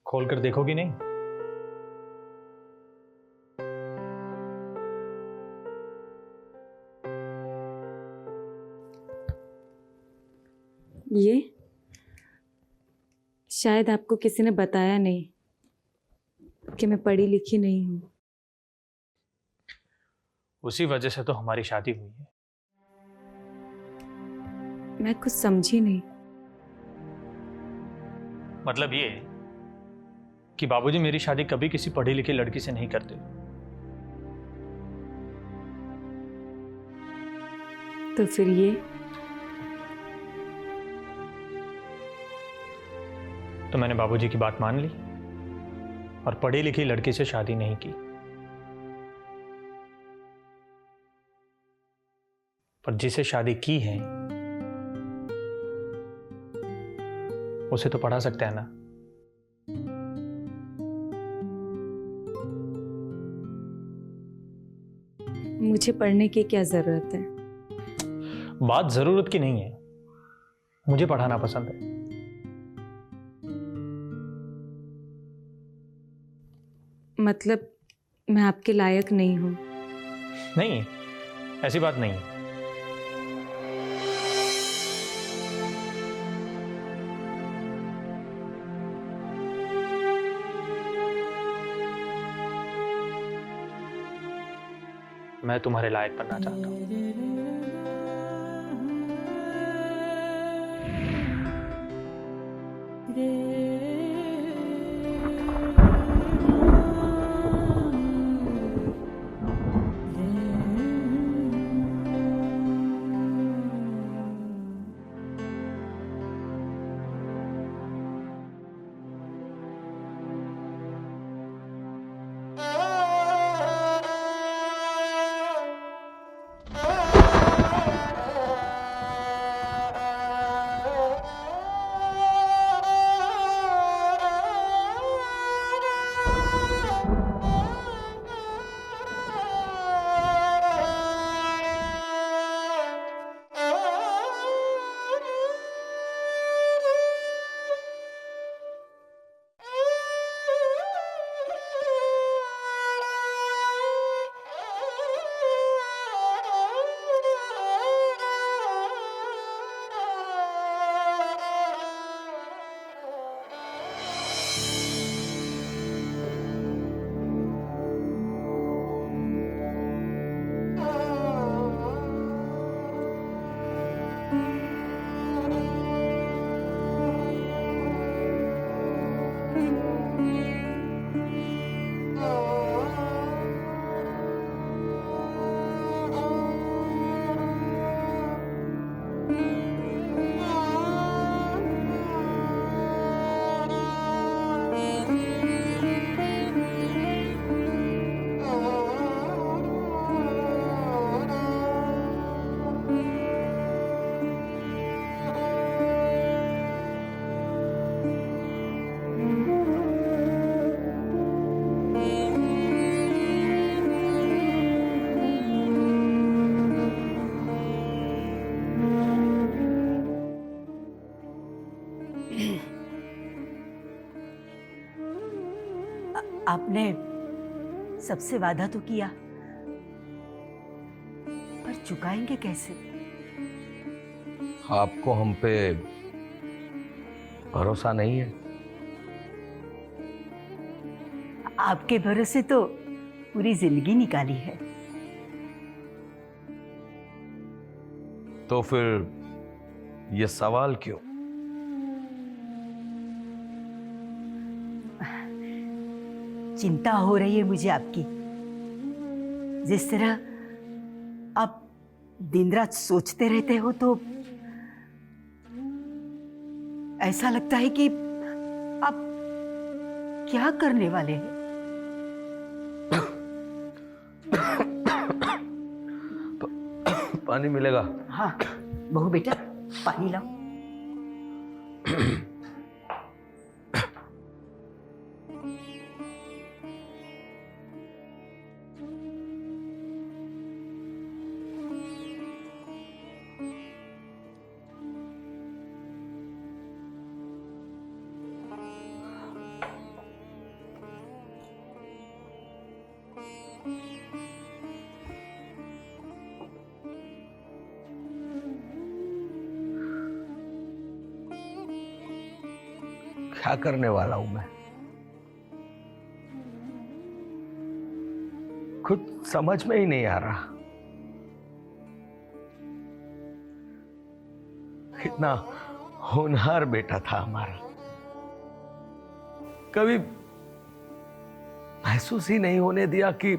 खोल कर देखोगी नहीं? ये शायद आपको किसी ने बताया नहीं कि मैं पढ़ी लिखी नहीं हूं। उसी वजह से तो हमारी शादी हुई है। मैं कुछ समझी नहीं। मतलब ये कि बाबूजी मेरी शादी कभी किसी पढ़ी लिखी लड़की से नहीं करते। तो फिर ये तो मैंने बाबूजी की बात मान ली और पढ़ी लिखी लड़की से शादी नहीं की। पर जिसे शादी की है उसे तो पढ़ा सकते हैं ना। मुझे पढ़ने की क्या जरूरत है? बात जरूरत की नहीं है, मुझे पढ़ाना पसंद है। मतलब मैं आपके लायक नहीं हूं? नहीं, ऐसी बात नहीं है। मैं तुम्हारे लायक बनना चाहता हूं। आपने सबसे वादा तो किया, पर चुकाएंगे कैसे? आपको हम पे भरोसा नहीं है? आपके भरोसे तो पूरी जिंदगी निकाली है। तो फिर ये सवाल क्यों? चिंता हो रही है मुझे आपकी। जिस तरह आप दिन रात सोचते रहते हो तो ऐसा लगता है कि आप क्या करने वाले हैं। पानी मिलेगा? हाँ बहू बेटा, पानी लाओ। क्या करने वाला हूं मैं? खुद समझ में ही नहीं आ रहा। कितना होनहार बेटा था हमारा, कभी महसूस ही नहीं होने दिया कि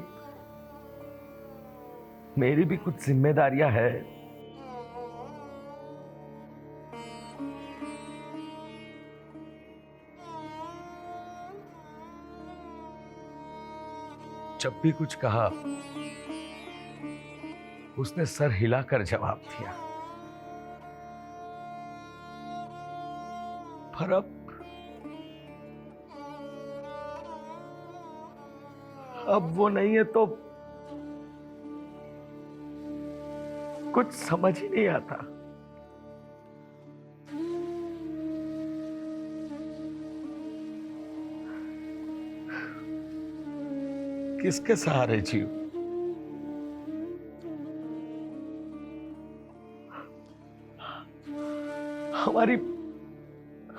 मेरी भी कुछ जिम्मेदारियां है। जब भी कुछ कहा उसने सर हिलाकर जवाब दिया, पर अब वो नहीं है तो कुछ समझ ही नहीं आता। किसके सहारे जीव?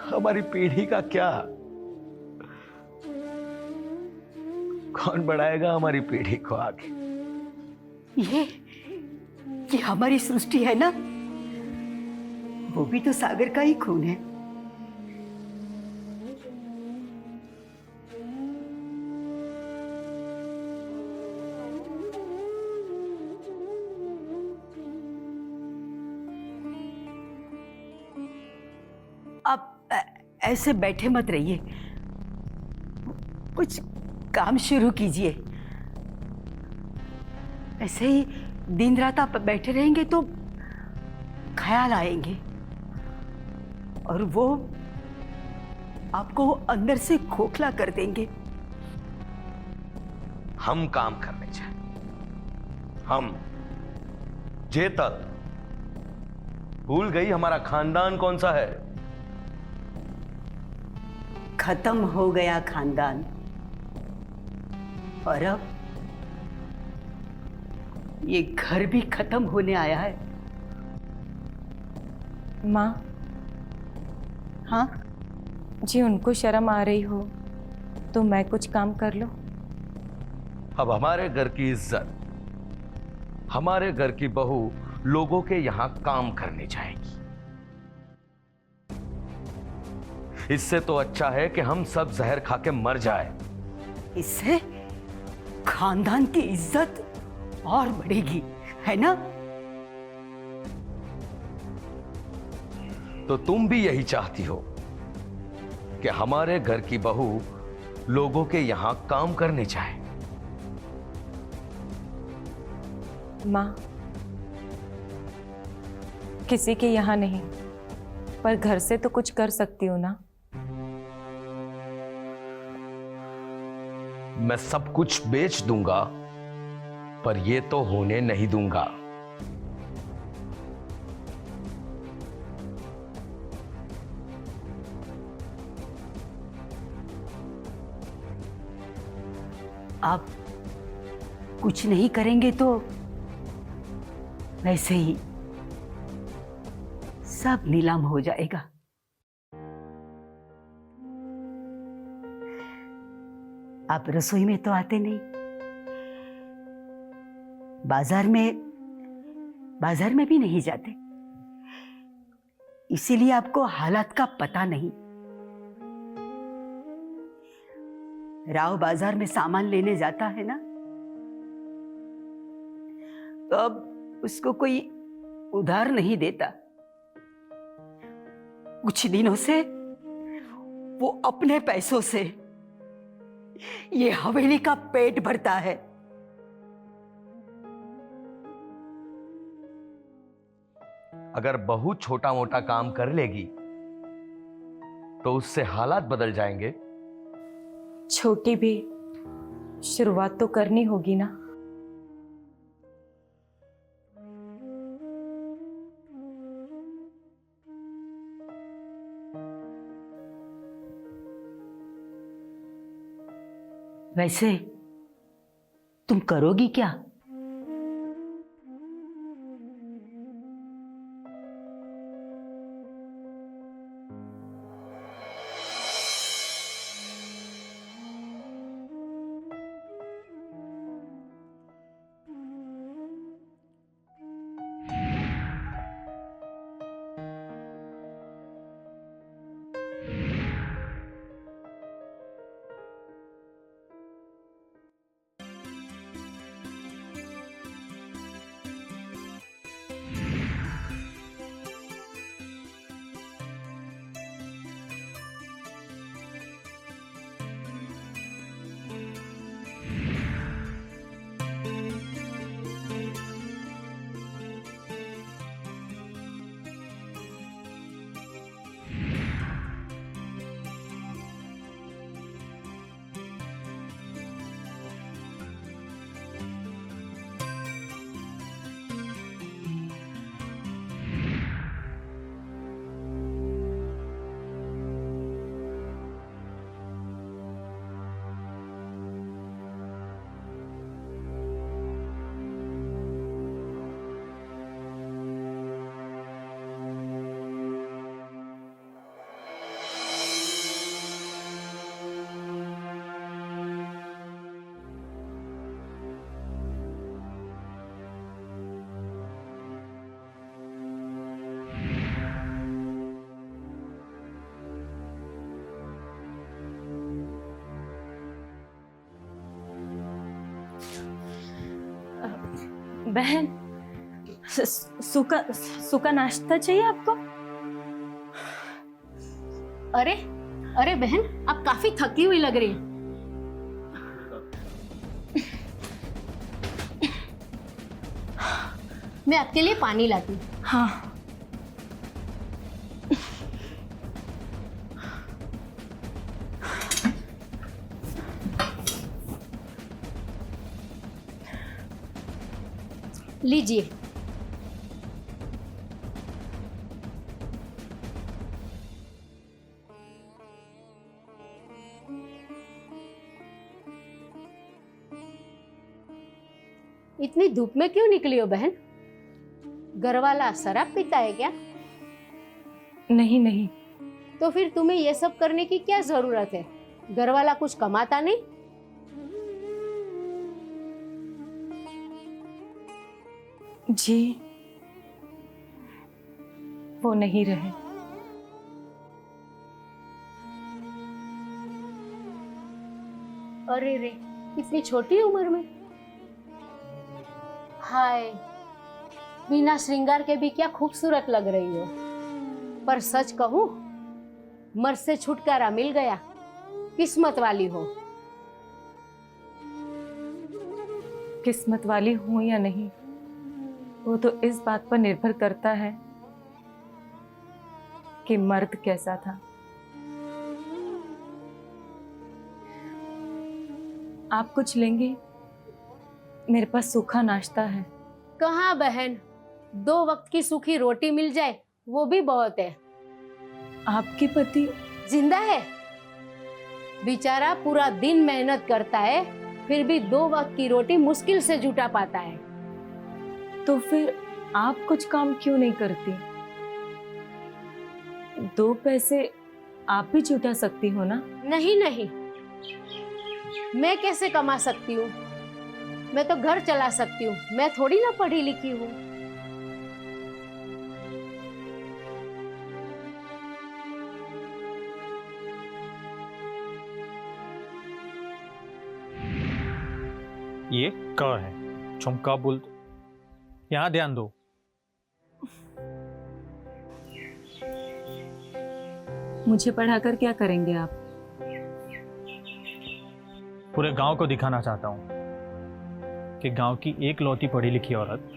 हमारी पीढ़ी का क्या? कौन बढ़ाएगा हमारी पीढ़ी को आगे? ये हमारी सृष्टि है ना, वो भी तो सागर का ही खून है। आप ऐसे बैठे मत रहिए, कुछ काम शुरू कीजिए। ऐसे ही दिन रात आप बैठे रहेंगे तो ख्याल आएंगे और वो आपको अंदर से खोखला कर देंगे। हम काम करने चाहिए। हम जेतक भूल गई हमारा खानदान कौन सा है? खत्म हो गया खानदान, और अब ये घर भी खत्म होने आया है। माँ हाँ जी, उनको शर्म आ रही हो तो मैं कुछ काम कर लूं? अब हमारे घर की इज्जत, हमारे घर की बहू लोगों के यहां काम करने जाएगी। इससे तो अच्छा है कि हम सब जहर खा के मर जाए। इससे खानदान की इज्जत और बढ़ेगी, है ना? तो तुम भी यही चाहती हो कि हमारे घर की बहू लोगों के यहां काम करने जाए? माँ, किसी के यहाँ नहीं, पर घर से तो कुछ कर सकती हूँ ना। मैं सब कुछ बेच दूंगा, पर यह तो होने नहीं दूंगा। आप कुछ नहीं करेंगे तो वैसे ही सब नीलाम हो जाएगा। आप रसोई में तो आते नहीं, बाजार में भी नहीं जाते, इसीलिए आपको हालात का पता नहीं। राव बाजार में सामान लेने जाता है ना, तो अब उसको कोई उधार नहीं देता। कुछ दिनों से वो अपने पैसों से ये हवेली का पेट भरता है। अगर बहू छोटा मोटा काम कर लेगी तो उससे हालात बदल जाएंगे। छोटी भी शुरुआत तो करनी होगी ना। वैसे तुम करोगी क्या? बहन, सूखा नाश्ता चाहिए आपको? अरे अरे बहन, आप काफी थकी हुई लग रही हैं। मैं आपके लिए पानी लाती हूँ। हाँ। लीजिए। इतनी धूप में क्यों निकली हो बहन? घर वाला शराब पीता है क्या? नहीं नहीं। तो फिर तुम्हें ये सब करने की क्या जरूरत है? घर वाला कुछ कमाता नहीं? जी, वो नहीं रहे। अरे रे, इतनी छोटी उम्र में। हाय, बिना श्रृंगार के भी क्या खूबसूरत लग रही हो। पर सच कहूं, मर्द से छुटकारा मिल गया। किस्मत वाली हो। किस्मत वाली हूं या नहीं, वो तो इस बात पर निर्भर करता है कि मर्द कैसा था। आप कुछ लेंगे? मेरे पास सूखा नाश्ता है। कहाँ बहन, 2 वक्त की सूखी रोटी मिल जाए वो भी बहुत है। आपके पति जिंदा है? बेचारा पूरा दिन मेहनत करता है फिर भी 2 वक्त की रोटी मुश्किल से जुटा पाता है। तो फिर आप कुछ काम क्यों नहीं करती? 2 पैसे आप भी जुटा सकती हो ना? नहीं नहीं, मैं कैसे कमा सकती हूँ? मैं तो घर चला सकती हूँ, मैं थोड़ी ना पढ़ी लिखी हूँ। ये क है, चुमका बोल। यहाँ ध्यान दो। मुझे पढ़ाकर क्या करेंगे आप? पूरे गांव को दिखाना चाहता हूँ कि गांव की एक लौती पढ़ी लिखी औरत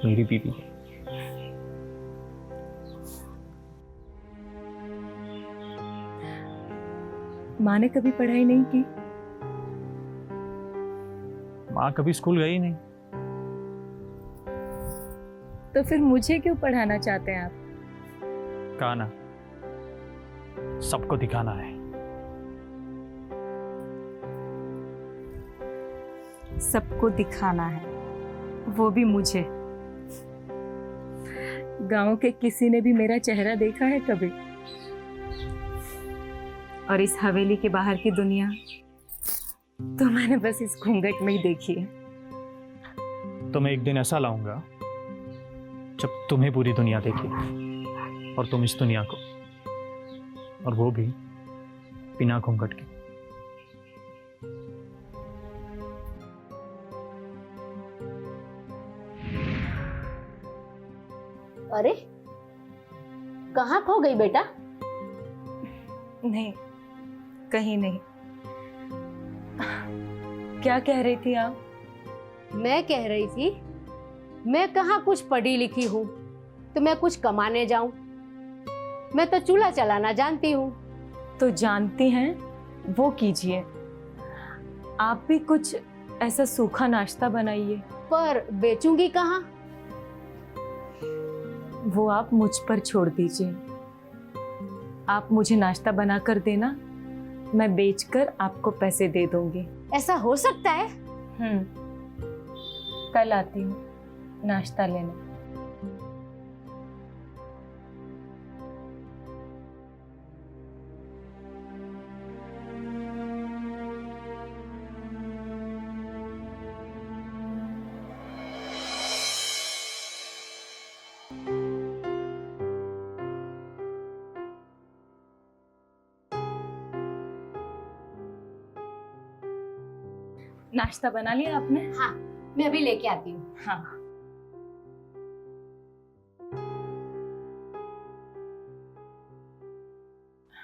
मेरी बीवी है। माँ ने कभी पढ़ाई नहीं की? माँ कभी स्कूल गई नहीं। तो फिर मुझे क्यों पढ़ाना चाहते हैं आप? कहा ना, सबको दिखाना है। सबको दिखाना है, वो भी मुझे। गांव के किसी ने भी मेरा चेहरा देखा है कभी? और इस हवेली के बाहर की दुनिया तो मैंने बस इस घूंघट में ही देखी है। तो मैं एक दिन ऐसा लाऊंगा जब तुम्हें पूरी दुनिया देखे और तुम इस दुनिया को, और वो भी बिना घूंघट के। अरे कहाँ खो गई बेटा? नहीं, कहीं नहीं। क्या कह रही थी आप? मैं कह रही थी, मैं कहाँ कुछ पढ़ी लिखी हूँ तो मैं कुछ कमाने जाऊं। मैं तो चूल्हा चलाना जानती हूँ। तो जानती हैं, वो कीजिए। आप भी कुछ ऐसा सूखा नाश्ता बनाइए। पर बेचूंगी कहाँ? वो आप मुझ पर छोड़ दीजिए। आप मुझे नाश्ता बना कर देना, मैं बेचकर आपको पैसे दे दूंगी। ऐसा हो सकता है? कल आती हूँ नाश्ता लेने। नाश्ता बना लिया आपने? हाँ, मैं अभी लेके आती हूँ। हाँ।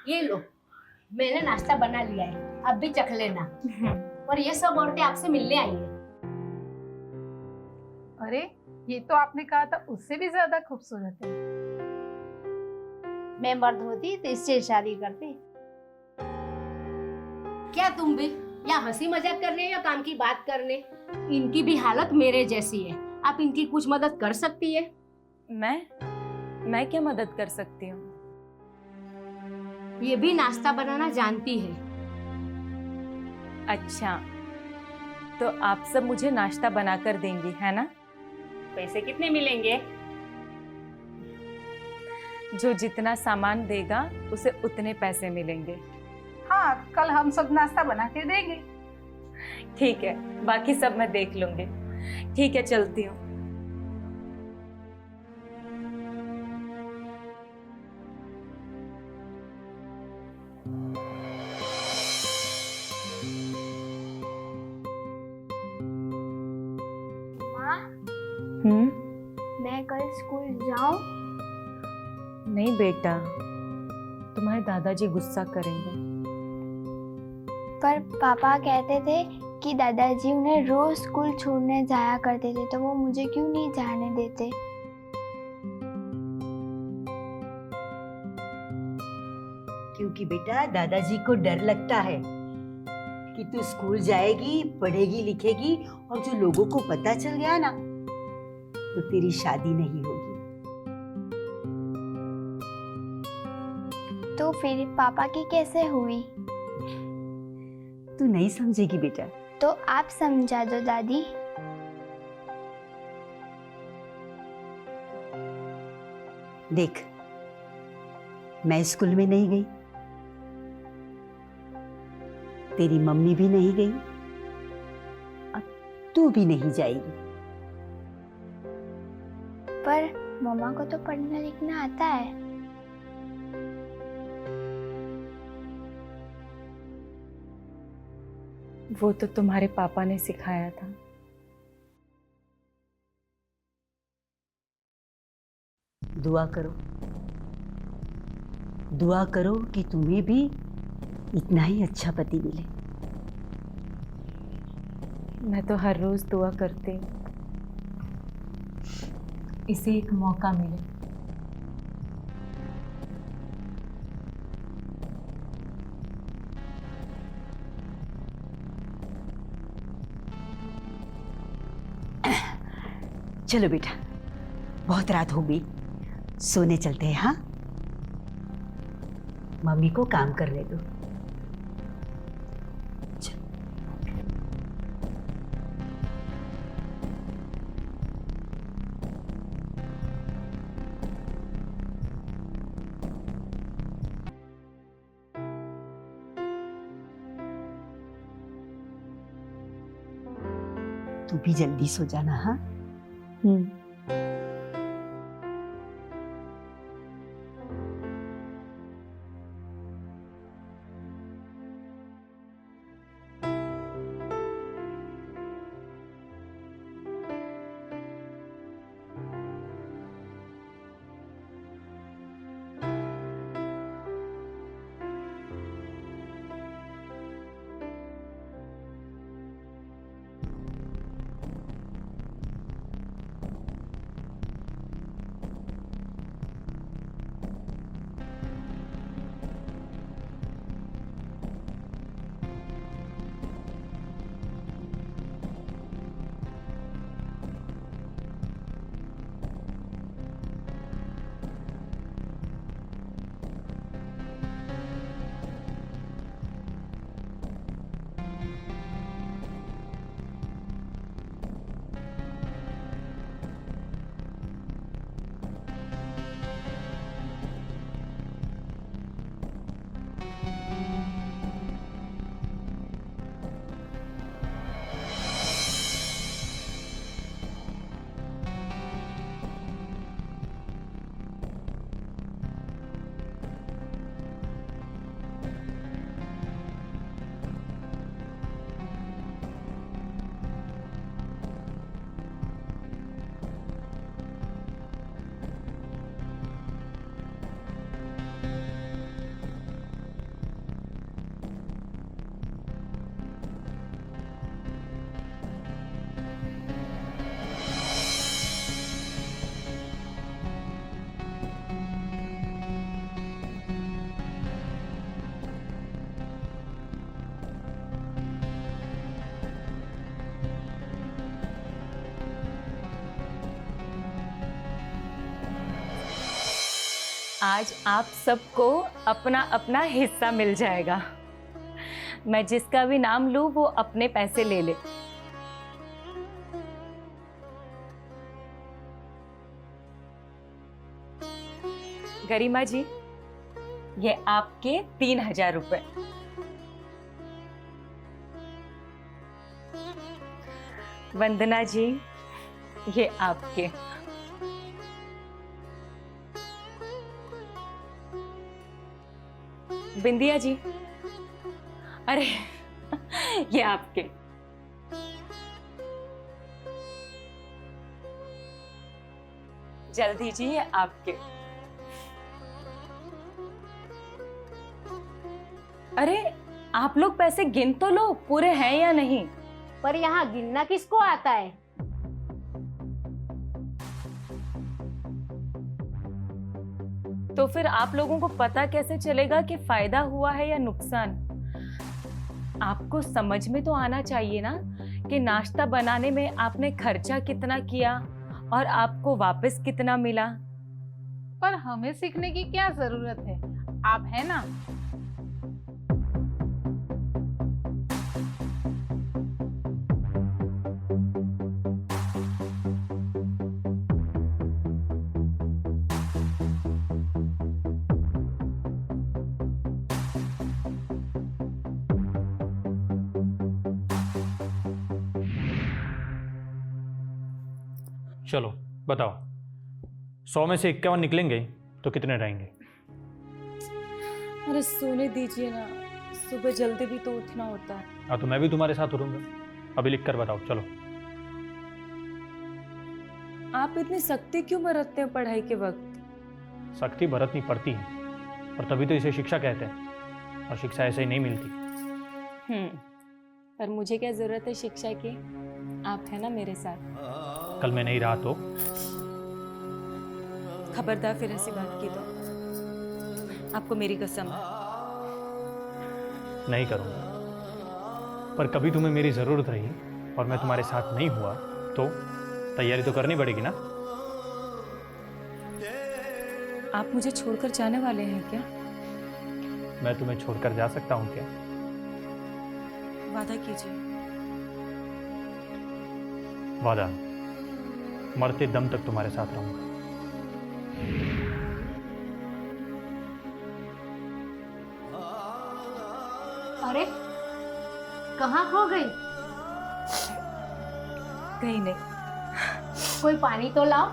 ये लो, मैंने नाश्ता बना लिया है, अब भी चख लेना। और ये सब औरतें आपसे मिलने आई हैं। अरे ये तो आपने कहा था उससे भी ज्यादा खूबसूरत है। मैं मर्द होती तो इससे शादी करती। क्या तुम भी या हंसी मजाक करने या काम की बात करने? इनकी भी हालत मेरे जैसी है। आप इनकी कुछ मदद कर सकती है? मैं क्या मदद कर सकती हूँ? ये भी नाश्ता बनाना जानती है। अच्छा, तो आप सब मुझे नाश्ता बना कर देंगी, है ना? पैसे कितने मिलेंगे? जो जितना सामान देगा उसे उतने पैसे मिलेंगे। हाँ, कल हम सब नाश्ता बना के देंगे। ठीक है, बाकी सब मैं देख लूंगी। ठीक है, चलती हूँ। माँ, मैं कल स्कूल जाऊं? नहीं बेटा, तुम्हारे दादाजी गुस्सा करेंगे। पर पापा कहते थे कि दादाजी उन्हें रोज स्कूल छोड़ने जाया करते थे, तो वो मुझे क्यों नहीं जाने देते? क्योंकि बेटा दादाजी को डर लगता है कि तू स्कूल जाएगी, पढ़ेगी लिखेगी और जो लोगों को पता चल गया ना तो तेरी शादी नहीं होगी। तो फिर पापा की कैसे हुई? तू नहीं समझेगी बेटा। तो आप समझा दो दादी। देख, मैं स्कूल में नहीं गई, तेरी मम्मी भी नहीं गई, अब तू भी नहीं जाएगी। पर मम्मा को तो पढ़ना लिखना आता है। वो तो तुम्हारे पापा ने सिखाया था। दुआ करो, दुआ करो कि तुम्हें भी इतना ही अच्छा पति मिले। मैं तो हर रोज दुआ करती हूँ इसे एक मौका मिले। चलो बेटा, बहुत रात हो गई, सोने चलते हैं। हाँ, मम्मी को काम करने दो। तू भी जल्दी सो जाना। हाँ, आज आप सबको अपना अपना हिस्सा मिल जाएगा। मैं जिसका भी नाम लूं वो अपने पैसे ले ले। गरिमा जी, ये आपके 3,000 रुपए। वंदना जी, ये आपके। बिंदिया जी, अरे ये आपके। जल्दी जी, ये आपके। अरे आप लोग पैसे गिन तो लो, पूरे हैं या नहीं। पर यहाँ गिनना किसको आता है? तो फिर आप लोगों को पता कैसे चलेगा कि फायदा हुआ है या नुकसान? आपको समझ में तो आना चाहिए ना कि नाश्ता बनाने में आपने खर्चा कितना किया और आपको वापस कितना मिला। पर हमें सीखने की क्या जरूरत है, आप है ना। चलो बताओ, 100 में से 51 निकलेंगे तो कितने रहेंगे? अरे सोने दीजिए ना, सुबह जल्दी भी तो उठना होता है। हाँ तो मैं भी तुम्हारे साथ उठूंगा। अभी लिख कर बताओ, चलो। आप इतनी सख्ती क्यों बरतते हैं पढ़ाई के वक्त? सख्ती बरतनी पड़ती है, और तभी तो इसे शिक्षा कहते हैं, और शिक्षा ऐसे ही नहीं मिलती। पर मुझे क्या जरूरत है शिक्षा की? आप है ना मेरे साथ। कल मैं नहीं रहा तो? खबरदार फिर ऐसी बात की तो आपको मेरी कसम है। नहीं करूँगा, पर कभी तुम्हें मेरी ज़रूरत रही और मैं तुम्हारे साथ नहीं हुआ तो तैयारी तो करनी पड़ेगी ना। आप मुझे छोड़कर जाने वाले हैं क्या? मैं तुम्हें छोड़कर जा सकता हूँ क्या? वादा कीजिए। वादा, मरते दम तक तुम्हारे साथ रहूंगा। अरे कहाँ खो गई? कहीं नहीं। कोई पानी तो लाओ।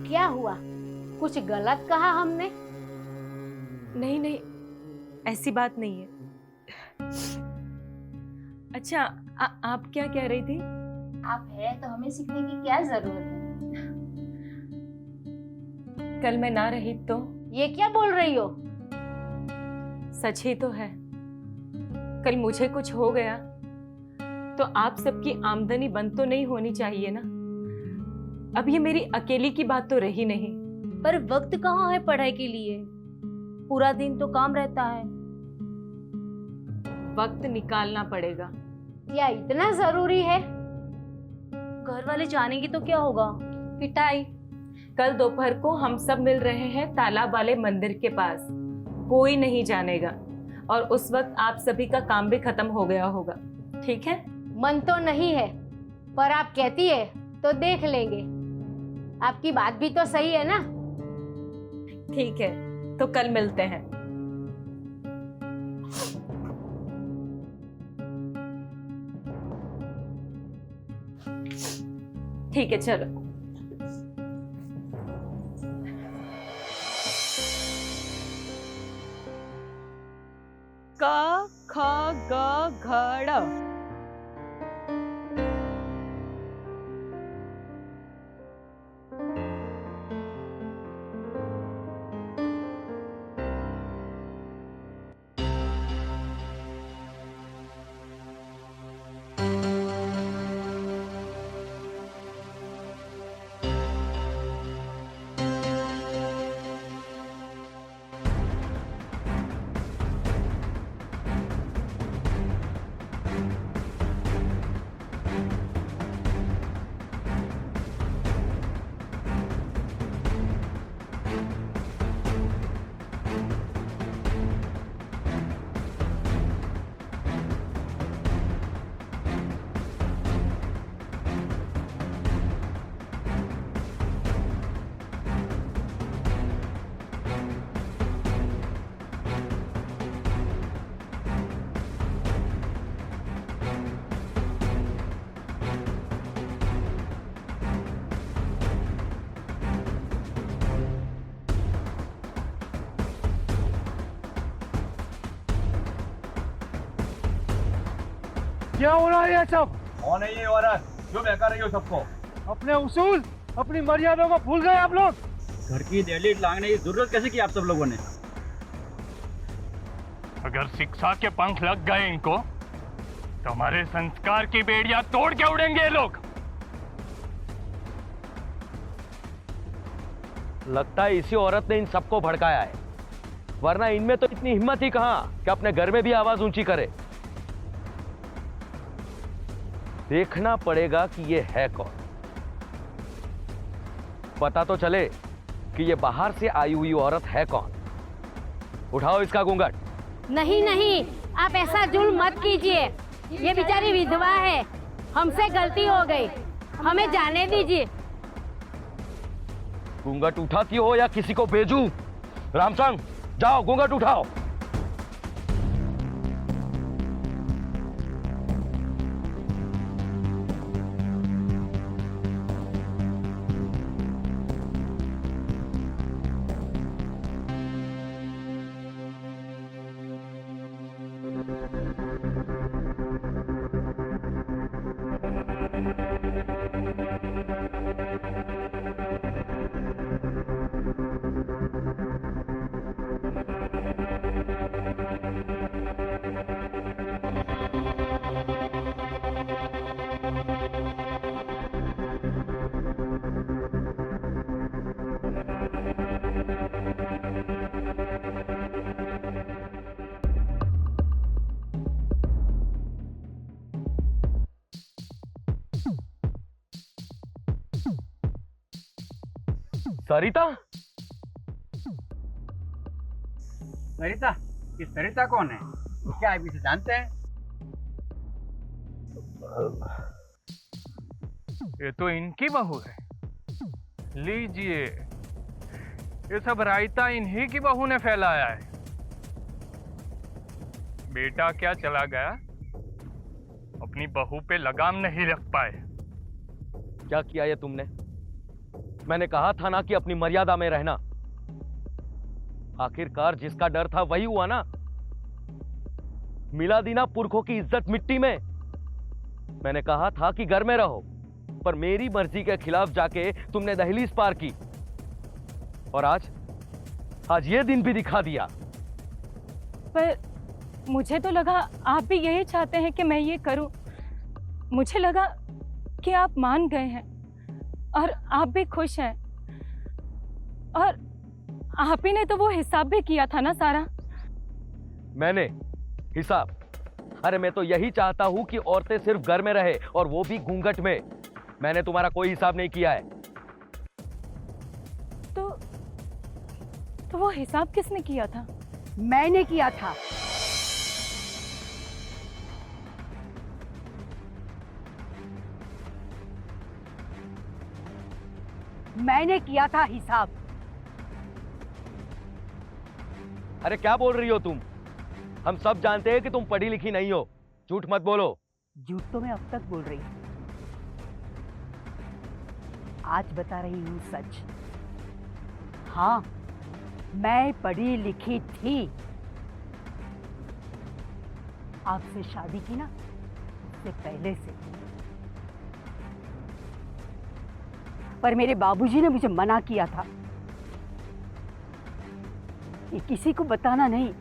क्या हुआ? कुछ गलत कहा हमने? नहीं नहीं, ऐसी बात नहीं है। अच्छा, आप क्या कह रही थी? आप है तो हमें सीखने की क्या जरूरत है? कल मैं ना रही तो? ये क्या बोल रही हो? सच ही तो है। कल मुझे कुछ हो गया तो आप सबकी आमदनी बंद तो नहीं होनी चाहिए ना। अब ये मेरी अकेली की बात तो रही नहीं। पर वक्त कहाँ है पढ़ाई के लिए? पूरा दिन तो काम रहता है। वक्त निकालना पड़ेगा। क्या इतना जरूरी है? घर वाले जानेंगे तो क्या होगा? पिटाई। कल दोपहर को हम सब मिल रहे हैं तालाब वाले मंदिर के पास। कोई नहीं जानेगा, और उस वक्त आप सभी का काम भी खत्म हो गया होगा। ठीक है? मन तो नहीं है, पर आप कहती है तो देख लेंगे। आपकी बात भी तो सही है ना? ठीक है, तो कल मिलते हैं। ठीक है, चलो। क ख ग घ ड़। क्या हो रहा है ये सब? कौन है ये औरत जो बहका रही हो सबको? अपने उसूल, अपनी मर्यादाओं को भूल गए आप लोग। घर की दहली लांघने की जरूरत कैसे की आप सब लोगों ने? अगर शिक्षा के पंख लग गए इनको तो हमारे संस्कार की बेड़ियां तोड़ के उड़ेंगे ये लोग। लगता है इसी औरत ने इन सबको भड़काया है, वरना इनमें तो इतनी हिम्मत ही कहां कि अपने घर में भी आवाज ऊंची करे। देखना पड़ेगा कि ये है कौन। पता तो चले कि ये बाहर से आई हुई औरत है कौन। उठाओ इसका घूंघट। नहीं नहीं, आप ऐसा जुल्म मत कीजिए। ये बेचारी विधवा है, हमसे गलती हो गई, हमें जाने दीजिए। घूंघट उठाती हो या किसी को भेजूं? रामसंग, जाओ घूंघट उठाओ। सरिता? सरिता? ये सरिता कौन है? क्या आप इसे जानते हैं? ये तो इनकी बहू है। लीजिए, ये सब रायता इन्हीं की बहू ने फैलाया है। बेटा क्या चला गया, अपनी बहू पे लगाम नहीं रख पाए। क्या किया ये तुमने? मैंने कहा था ना कि अपनी मर्यादा में रहना। आखिरकार जिसका डर था वही हुआ ना। मिला दी ना पुरखों की इज्जत मिट्टी में। मैंने कहा था कि घर में रहो, पर मेरी मर्जी के खिलाफ जाके तुमने दहलीज पार की। और आज ये दिन भी दिखा दिया। पर मुझे तो लगा आप भी यही चाहते हैं कि मैं ये करूं। मुझे लगा कि आप मान गए हैं और आप भी खुश हैं। और आप ही ने तो वो हिसाब भी किया था ना सारा। मैंने हिसाब? अरे मैं तो यही चाहता हूं कि औरतें सिर्फ घर में रहे, और वो भी घूंघट में। मैंने तुम्हारा कोई हिसाब नहीं किया है। तो वो हिसाब किसने किया था? मैंने किया था। मैंने किया था हिसाब। अरे क्या बोल रही हो तुम? हम सब जानते हैं कि तुम पढ़ी लिखी नहीं हो। झूठ मत बोलो। झूठ तो मैं अब तक बोल रही हूं, आज बता रही हूं सच। हाँ, मैं पढ़ी लिखी थी। आपसे शादी की ना, उससे पहले से। पर मेरे बाबूजी ने मुझे मना किया था कि किसी को बताना नहीं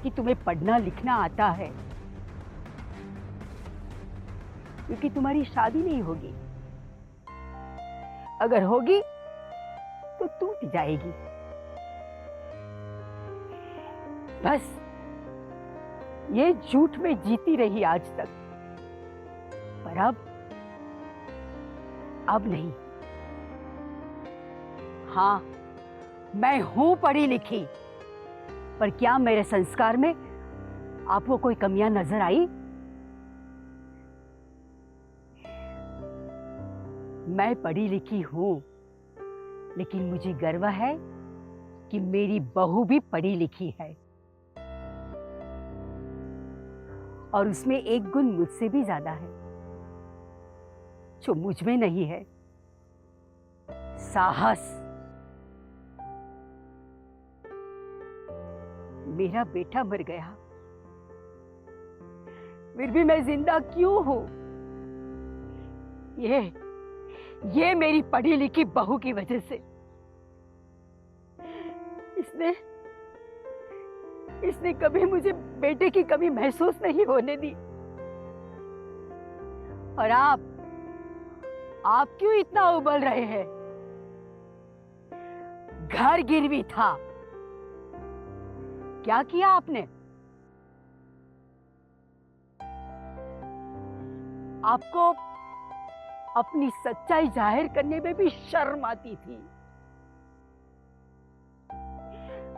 कि तुम्हें पढ़ना लिखना आता है, क्योंकि तुम्हारी शादी नहीं होगी। अगर होगी तो टूट जाएगी। बस ये झूठ में जीती रही आज तक। पर अब नहीं। हाँ, मैं हूं पढ़ी लिखी, पर क्या मेरे संस्कार में आपको कोई कमियां नजर आई? मैं पढ़ी लिखी हूं, लेकिन मुझे गर्व है कि मेरी बहू भी पढ़ी लिखी है, और उसमें एक गुण मुझसे भी ज्यादा है जो मुझ में नहीं है, साहस। मेरा बेटा मर गया, फिर भी मैं जिंदा क्यों हूं? ये मेरी पढ़ी लिखी बहू की वजह से। इसने कभी मुझे बेटे की कमी महसूस नहीं होने दी। और आप क्यों इतना उबल रहे हैं? घर गिरवी था, क्या किया आपने? आपको अपनी सच्चाई जाहिर करने में भी शर्म आती थी,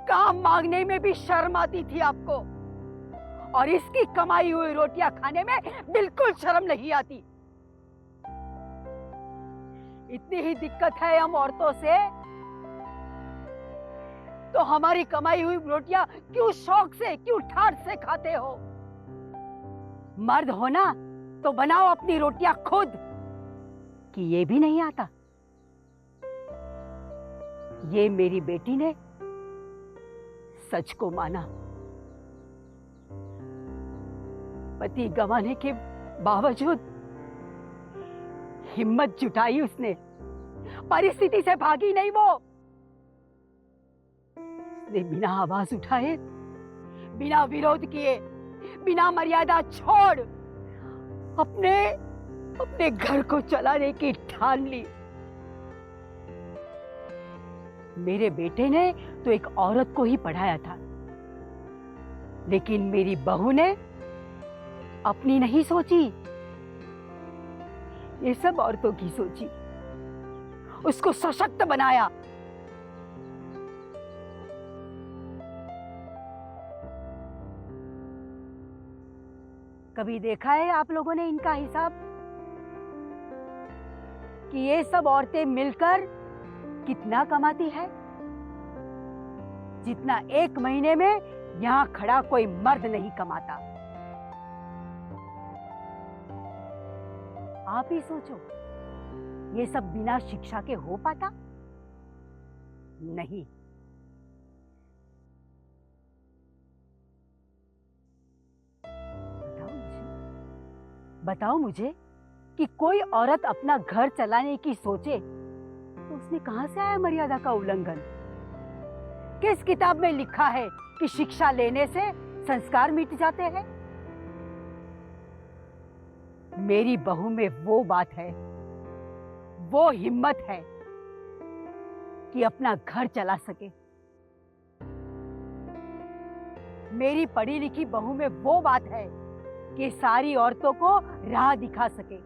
काम मांगने में भी शर्म आती थी आपको, और इसकी कमाई हुई रोटियां खाने में बिल्कुल शर्म नहीं आती। इतनी ही दिक्कत है हम औरतों से तो हमारी कमाई हुई रोटियां क्यों शौक से, क्यों ठाठ से खाते हो? मर्द हो ना तो बनाओ अपनी रोटियां खुद। कि ये भी नहीं आता? ये मेरी बेटी ने सच को माना। पति गंवाने के बावजूद हिम्मत जुटाई उसने, परिस्थिति से भागी नहीं वो। उसने बिना आवाज उठाए, बिना विरोध किए, बिना मर्यादा छोड़ अपने घर को चलाने की ठान ली। मेरे बेटे ने तो एक औरत को ही पढ़ाया था, लेकिन मेरी बहू ने अपनी नहीं सोची, ये सब औरतों की सोची, उसको सशक्त बनाया। कभी देखा है आप लोगों ने इनका हिसाब कि ये सब औरतें मिलकर कितना कमाती है? जितना एक महीने में यहां खड़ा कोई मर्द नहीं कमाता। आप ही सोचो, ये सब बिना शिक्षा के हो पाता? नहीं। बताओ मुझे कि कोई औरत अपना घर चलाने की सोचे तो उसमें कहां से आया मर्यादा का उल्लंघन? किस किताब में लिखा है कि शिक्षा लेने से संस्कार मिट जाते हैं? मेरी बहू में वो बात है, वो हिम्मत है कि अपना घर चला सके। मेरी पढ़ी लिखी बहू में वो बात है कि सारी औरतों को राह दिखा सके।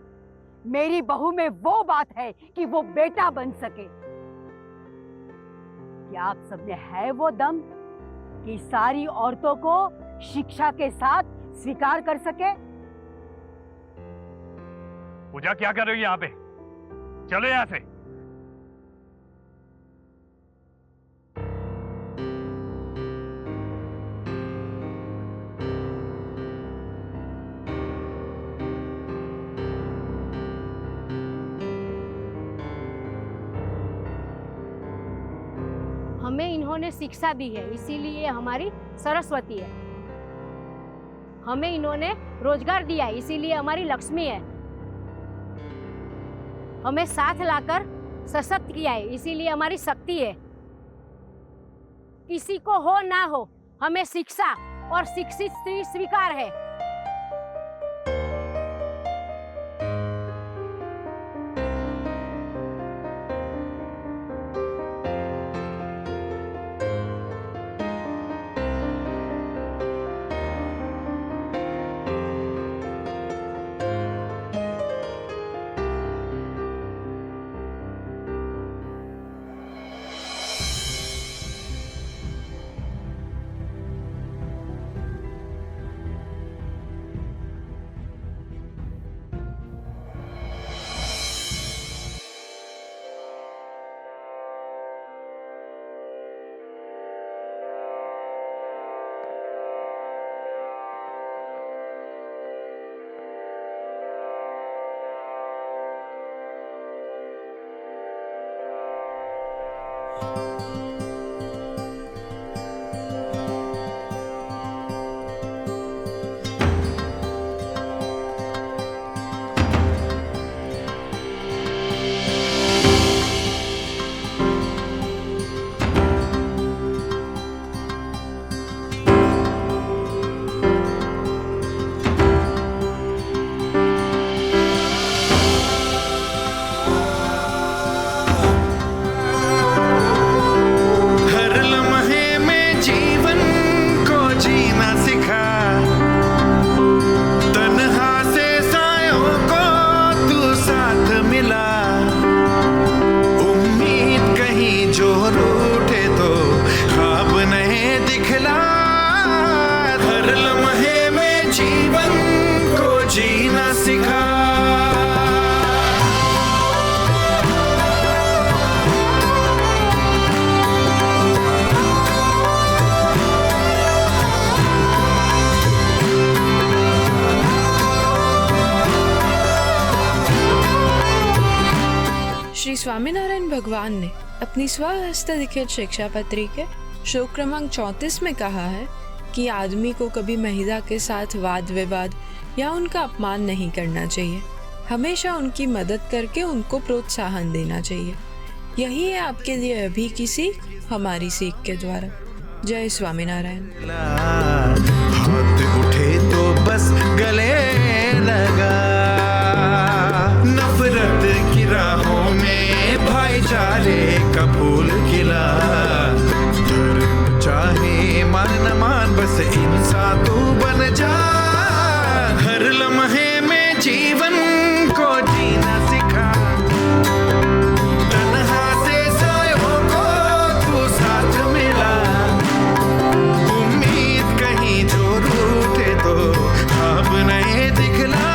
मेरी बहू में वो बात है कि वो बेटा बन सके। क्या आप सब में है वो दम कि सारी औरतों को शिक्षा के साथ स्वीकार कर सके? पूजा क्या कर रही हो यहाँ पे? चलो यहाँ से। हमें इन्होंने शिक्षा दी है, इसीलिए हमारी सरस्वती है। हमें इन्होंने रोजगार दिया है, इसीलिए हमारी लक्ष्मी है। हमें साथ लाकर सशक्त किया है, इसीलिए हमारी शक्ति है। किसी को हो ना हो, हमें शिक्षा और शिक्षित स्त्री स्वीकार है। स्वामीनारायण भगवान ने अपनी स्वहस्त लिखित शिक्षा पत्री के श्लोक क्रमांक 34 में कहा है कि आदमी को कभी महिला के साथ वाद विवाद या उनका अपमान नहीं करना चाहिए, हमेशा उनकी मदद करके उनको प्रोत्साहन देना चाहिए। यही है आपके लिए अभी की सीख, हमारी सीख के द्वारा। जय स्वामीनारायण। हाथ उठे तो बस गले लगा, नफरत की राहों में भाईचारे का फूल खिला। धर्म चाहे मान न मान, बस इंसान तू बन जा। हर लम्हे में जीवन को जीना सिखा, तन्हा से सायों को तू साथ मिला। उम्मीद कहीं जो रूठे तो अब नए दिखला।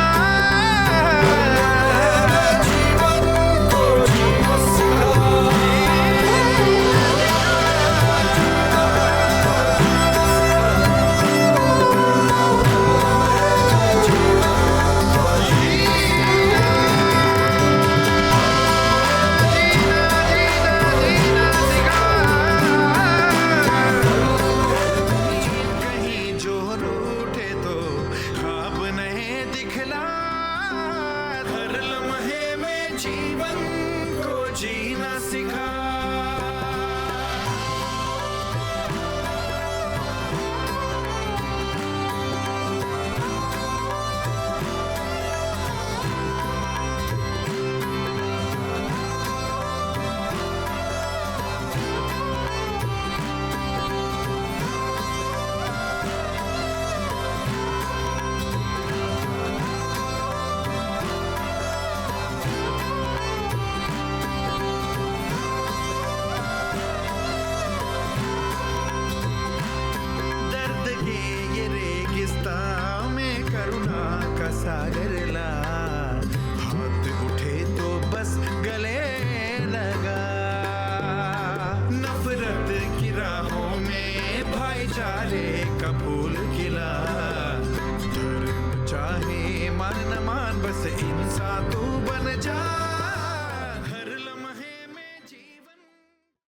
सागर ला, हाथ उठे तो बस गले लगा। नफरत की राहों में भाईचारे का फूल खिला। धर्म चाहे मान न मान, बस इंसान तू बन जा।